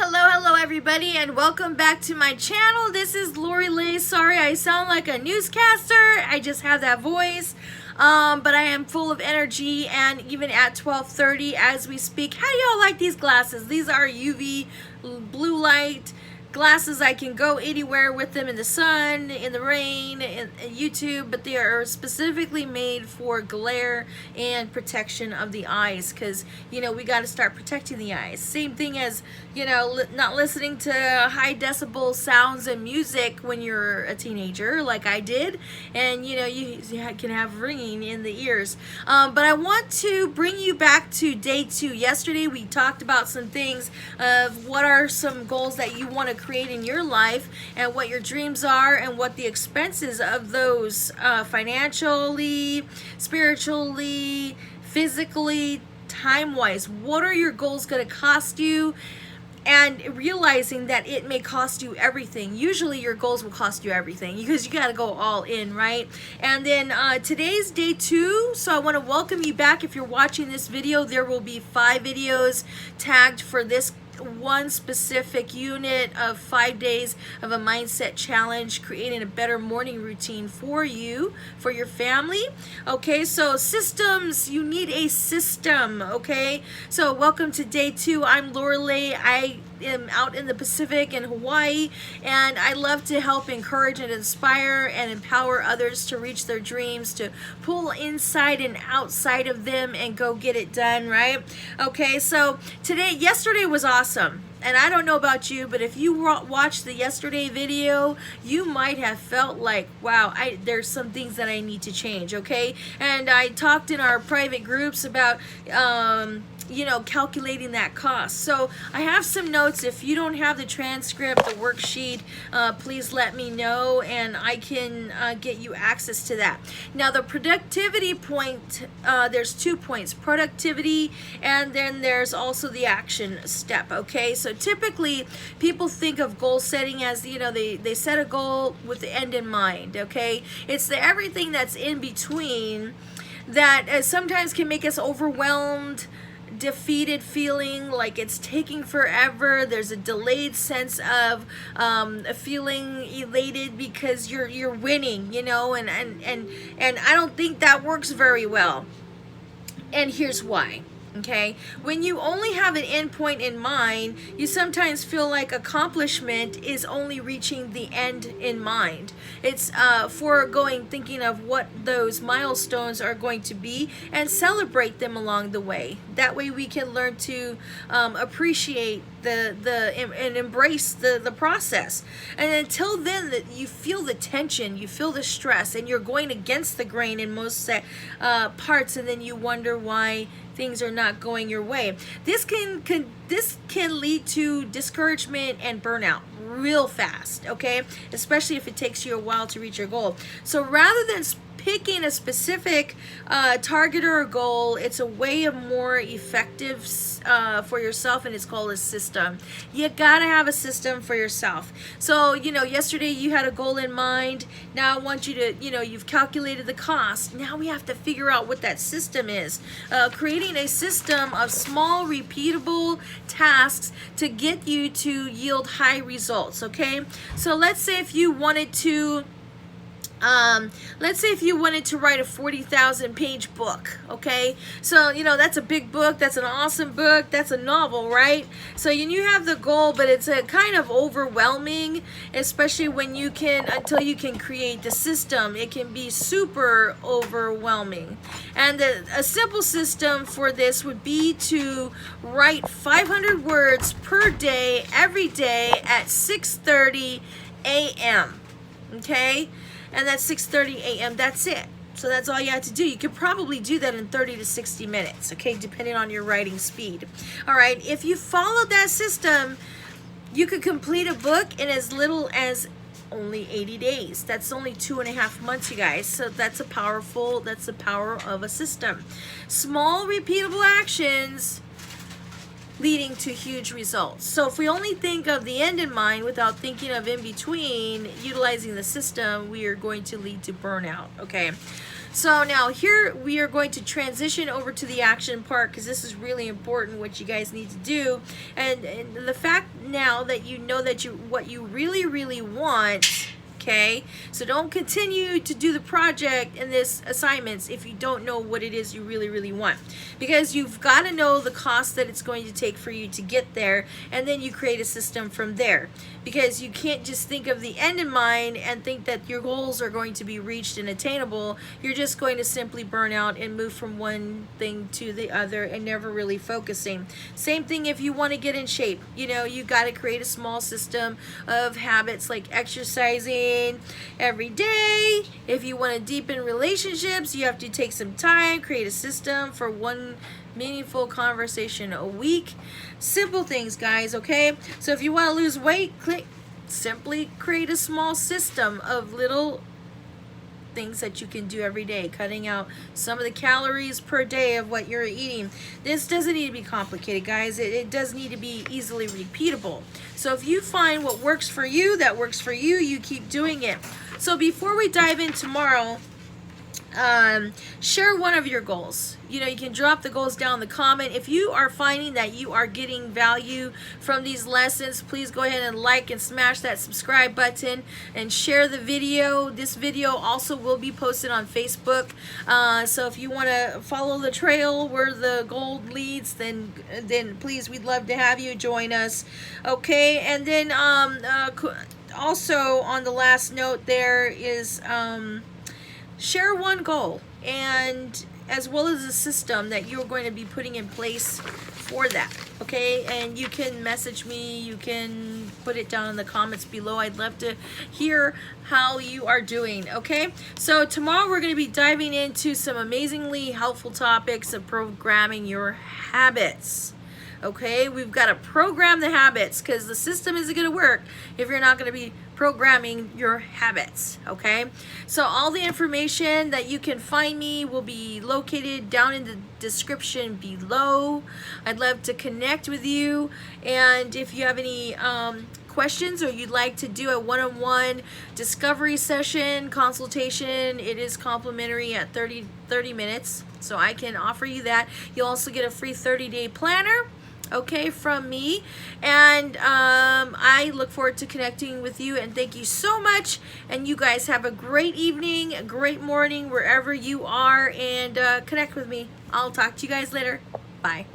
Hello everybody, and welcome back to my channel. This is Lorelei. Sorry I sound like a newscaster. I just have that voice. But I am full of energy, and even at 12:30 as we speak. How do y'all like these glasses? These are UV blue light glasses. I can go anywhere with them, in the sun, in the rain, in YouTube, but they are specifically made for glare and protection of the eyes, because you know we got to start protecting the eyes. Same thing as, you know, not listening to high decibel sounds and music when you're a teenager like I did, and you know you can have ringing in the ears. But I want to bring you back to day 2. Yesterday we talked about some things of what are some goals that you want to create in your life, and what your dreams are, and what the expenses of those financially, spiritually, physically, time-wise. What are your goals going to cost you? And realizing that it may cost you everything. Usually your goals will cost you everything because you got to go all in, right? And then today's day 2, so I want to welcome you back. If you're watching this video, there will be 5 videos tagged for this one specific unit of 5 days of a mindset challenge, creating a better morning routine for you, for your family. Okay, so systems, you need a system. Okay, so welcome to day 2. I'm Lorelei. I am out in the Pacific in Hawaii, and I love to help encourage and inspire and empower others to reach their dreams, to pull inside and outside of them and go get it done, right? Okay, so yesterday was awesome. And I don't know about you, but if you watched the yesterday video, you might have felt like, wow, there's some things that I need to change, okay? And I talked in our private groups about, you know, calculating that cost. So I have some notes. If you don't have the transcript, the worksheet, please let me know, and I can get you access to that. Now, the productivity point, there's 2 points: productivity, and then there's also the action step. Okay, so typically people think of goal setting as, you know, they set a goal with the end in mind. Okay, it's the everything that's in between that sometimes can make us overwhelmed, defeated, feeling like it's taking forever. There's a delayed sense of feeling elated because you're winning, you know, and I don't think that works very well. And here's why. Okay, when you only have an end point in mind, you sometimes feel like accomplishment is only reaching the end in mind. It's foregoing thinking of what those milestones are going to be and celebrate them along the way. That way we can learn to appreciate and embrace the process. And until then, that you feel the tension, you feel the stress, and you're going against the grain in most parts, and then you wonder why things are not going your way. This can lead to discouragement and burnout real fast, okay? Especially if it takes you a while to reach your goal. So rather than picking a specific target or a goal, it's a way of more effective for yourself, and it's called a system. You gotta have a system for yourself. So, you know, yesterday you had a goal in mind. Now I want you to, you know, you've calculated the cost. Now we have to figure out what that system is. Creating a system of small, repeatable tasks to get you to yield high results, okay? So let's say if you wanted to write a 40,000 page book, okay? So, you know, that's a big book, that's an awesome book, that's a novel, right? So you have the goal, but it's a kind of overwhelming, especially when until you can create the system, it can be super overwhelming. And a simple system for this would be to write 500 words per day, every day at 6:30 a.m., okay? And that's 6:30 a.m. That's it. So that's all you have to do. You could probably do that in 30 to 60 minutes, okay, depending on your writing speed. All right, if you follow that system, you could complete a book in as little as only 80 days. That's only 2.5 months, you guys. So that's the power of a system. Small, repeatable actions leading to huge results. So if we only think of the end in mind without thinking of in between, utilizing the system, we are going to lead to burnout, okay? So now here we are going to transition over to the action part, because this is really important what you guys need to do. And the fact now that you know that what you really want, okay, so don't continue to do the project and this assignments if you don't know what it is you really want, because you've got to know the cost that it's going to take for you to get there, and then you create a system from there, because you can't just think of the end in mind and think that your goals are going to be reached and attainable. You're just going to simply burn out and move from one thing to the other and never really focusing. Same thing if you want to get in shape. You know, you got to create a small system of habits like exercising every day. If you want to deepen relationships, you have to take some time, create a system for one meaningful conversation a week. Simple things, guys, okay? So if you want to lose weight, simply create a small system of little things that you can do every day, cutting out some of the calories per day of what you're eating. This doesn't need to be complicated, guys. It does need to be easily repeatable. So if you find what works for you, that works for you, you keep doing it. So before we dive in tomorrow, share one of your goals. You know, you can drop the goals down in the comment. If you are finding that you are getting value from these lessons, please go ahead and like and smash that subscribe button and share the video. This video also will be posted on Facebook. So if you want to follow the trail where the gold leads, then please, we'd love to have you join us. Okay, and then also on the last note there is share one goal, and as well as a system that you're going to be putting in place for that, okay? And you can message me, you can put it down in the comments below. I'd love to hear how you are doing, okay? So tomorrow we're going to be diving into some amazingly helpful topics of programming your habits. Okay, we've got to program the habits, because the system isn't going to work if you're not going to be programming your habits. Okay, so all the information that you can find me will be located down in the description below. I'd love to connect with you, and if you have any questions, or you'd like to do a one-on-one discovery session consultation, it is complimentary at 30 minutes, so I can offer you that. You'll also get a free 30-day planner, okay, from me. And I look forward to connecting with you, and thank you so much, and you guys have a great evening, a great morning wherever you are, and connect with me. I'll talk to you guys later. Bye.